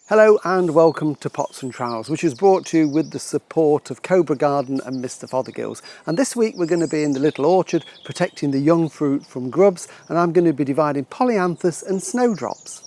Hello and welcome to Pots and Trowels, which is brought to you with the support of Cobra Garden and Mr Fothergills. And this week we're going to be in the little orchard protecting the young fruit from grubs, and I'm going to be dividing Polyanthus and Snowdrops.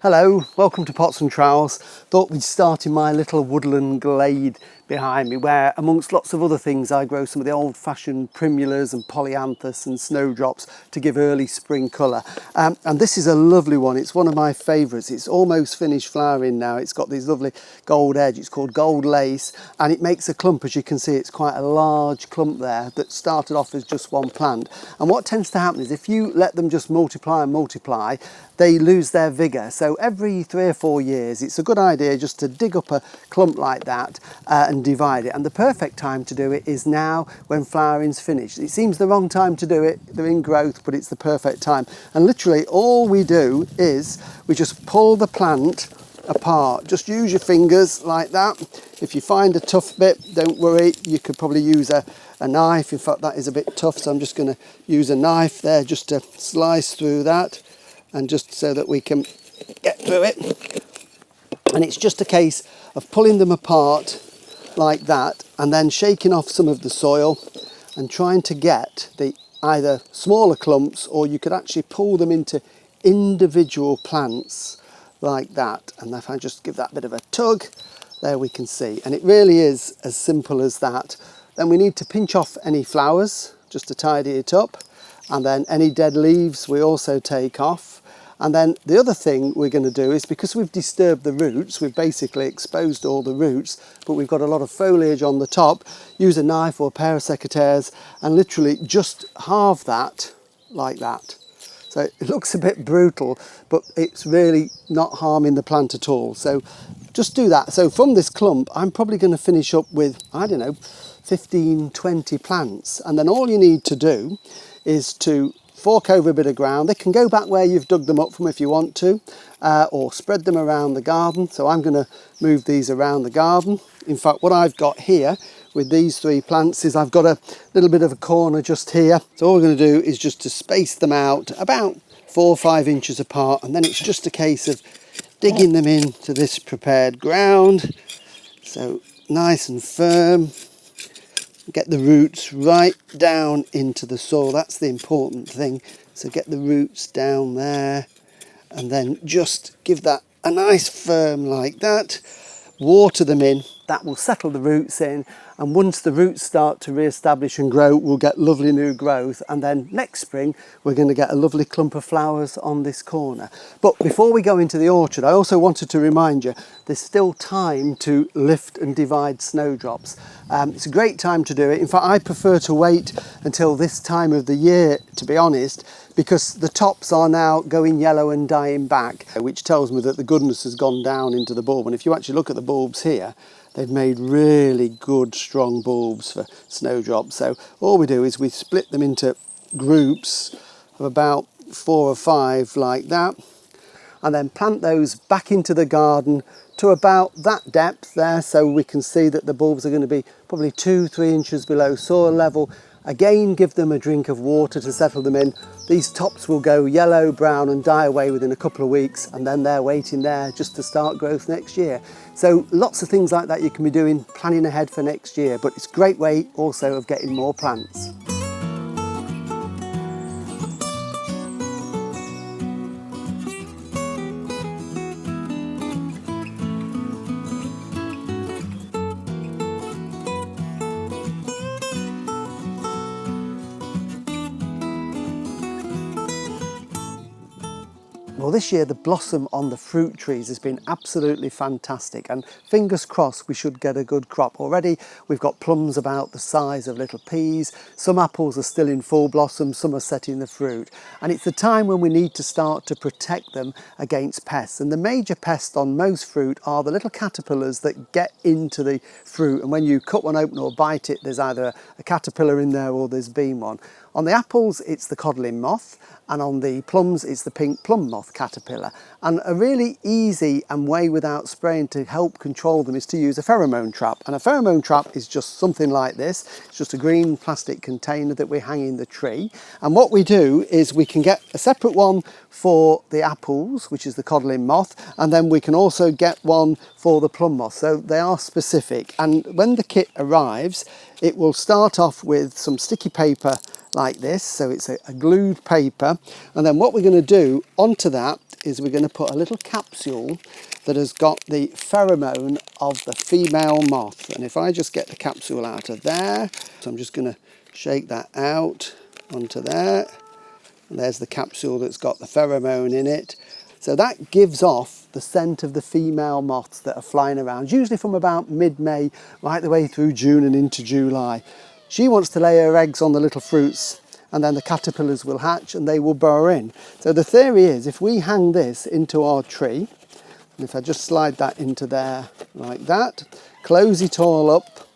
Hello, welcome to Pots and Trowels. Thought we'd start in my little woodland glade behind me where, amongst lots of other things, I grow some of the old-fashioned primulas and polyanthus and snowdrops to give early spring colour. And this is a lovely one. It's one of my favourites. It's almost finished flowering now. It's got this lovely gold edge. It's called gold lace, and it makes a clump. As you can see, it's quite a large clump there that started off as just one plant. And what tends to happen is if you let them just multiply and multiply, they lose their vigour. So every 3 or 4 years, it's a good idea just to dig up a clump like that and divide it. And the perfect time to do it is now when flowering's finished. It seems the wrong time to do it. They're in growth, but it's the perfect time. And literally all we do is we just pull the plant apart. Just use your fingers like that. If you find a tough bit, don't worry. You could probably use a knife. In fact, that is a bit tough, so I'm just going to use a knife there just to slice through that, and just so that we can get through it. And it's just a case of pulling them apart like that and then shaking off some of the soil and trying to get the either smaller clumps, or you could actually pull them into individual plants like that. And if I just give that bit of a tug, there we can see. And it really is as simple as that. Then we need to pinch off any flowers just to tidy it up, and then any dead leaves we also take off. And then the other thing we're going to do is, because we've disturbed the roots, we've basically exposed all the roots, but we've got a lot of foliage on the top, use a knife or a pair of secateurs and literally just halve that like that. So it looks a bit brutal, but it's really not harming the plant at all. So just do that. So from this clump, I'm probably going to finish up with, I don't know, 15, 20 plants. And then all you need to do is to fork over a bit of ground. They can go back where you've dug them up from if you want to, or spread them around the garden. So I'm going to move these around the garden. In fact, what I've got here with these 3 plants is I've got a little bit of a corner just here. So all we're going to do is just to space them out about 4 or 5 inches apart, and then it's just a case of digging them into this prepared ground. So nice and firm. Get the roots right down into the soil. That's the important thing. So get the roots down there, and then just give that a nice firm like that. Water them in. That will settle the roots in, and once the roots start to re-establish and grow, we'll get lovely new growth, and then next spring we're going to get a lovely clump of flowers on this corner. But before we go into the orchard, I also wanted to remind you there's still time to lift and divide snowdrops. It's a great time to do it. In fact, I prefer to wait until this time of the year, to be honest, because the tops are now going yellow and dying back, which tells me that the goodness has gone down into the bulb. And if you actually look at the bulbs here, they've made really good, strong bulbs for snowdrops. So all we do is we split them into groups of about 4 or 5 like that, and then plant those back into the garden to about that depth there, so we can see that the bulbs are going to be probably 2-3 inches below soil level. Again, give them a drink of water to settle them in. These tops will go yellow, brown and die away within a couple of weeks, and then they're waiting there just to start growth next year. So lots of things like that you can be doing, planning ahead for next year, but it's a great way also of getting more plants. Well, this year the blossom on the fruit trees has been absolutely fantastic, and fingers crossed we should get a good crop. Already we've got plums about the size of little peas, some apples are still in full blossom, some are setting the fruit, and it's the time when we need to start to protect them against pests. And the major pest on most fruit are the little caterpillars that get into the fruit, and when you cut one open or bite it, there's either a caterpillar in there or there's been one. On the apples, it's the codling moth, and on the plums, it's the pink plum moth caterpillar. And a really easy and way without spraying to help control them is to use a pheromone trap. And a pheromone trap is just something like this. It's just a green plastic container that we hang in the tree. And what we do is we can get a separate one for the apples, which is the codling moth, and then we can also get one for the plum moth. So they are specific. And when the kit arrives, it will start off with some sticky paper like this, so it's a glued paper, and then what we're going to do onto that is we're going to put a little capsule that has got the pheromone of the female moth. And if I just get the capsule out of there, so I'm just going to shake that out onto there, and there's the capsule that's got the pheromone in it. So that gives off the scent of the female moths that are flying around, usually from about mid-May right the way through June and into July. She wants to lay her eggs on the little fruits, and then the caterpillars will hatch and they will burrow in. So the theory is, if we hang this into our tree, and if I just slide that into there like that, close it all up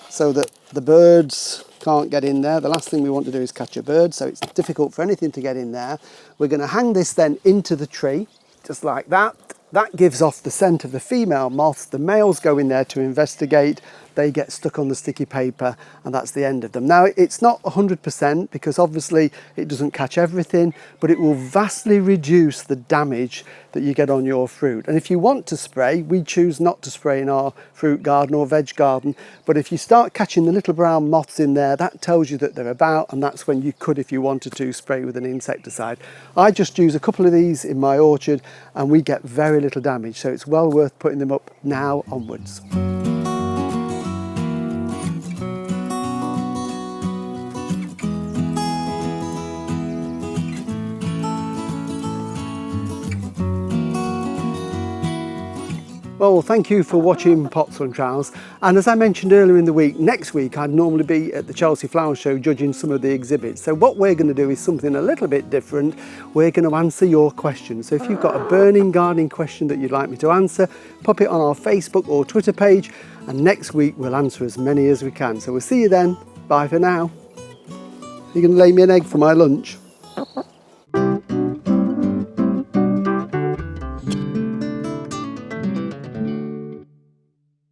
so that the birds can't get in there. The last thing we want to do is catch a bird, so it's difficult for anything to get in there. We're going to hang this then into the tree, just like that. That gives off the scent of the female moths. The males go in there to investigate. They get stuck on the sticky paper, and that's the end of them. Now, it's not 100% because obviously it doesn't catch everything, but it will vastly reduce the damage that you get on your fruit. And if you want to spray, we choose not to spray in our fruit garden or veg garden. But if you start catching the little brown moths in there, that tells you that they're about, and that's when you could, if you wanted to, spray with an insecticide. I just use a couple of these in my orchard, and we get very little damage. So it's well worth putting them up now onwards. Well, thank you for watching Pots and Trowels. And as I mentioned earlier in the week, next week I'd normally be at the Chelsea Flower Show judging some of the exhibits. So what we're going to do is something a little bit different. We're going to answer your questions. So if you've got a burning gardening question that you'd like me to answer, pop it on our Facebook or Twitter page, and next week we'll answer as many as we can. So we'll see you then. Bye for now. You're going to lay me an egg for my lunch?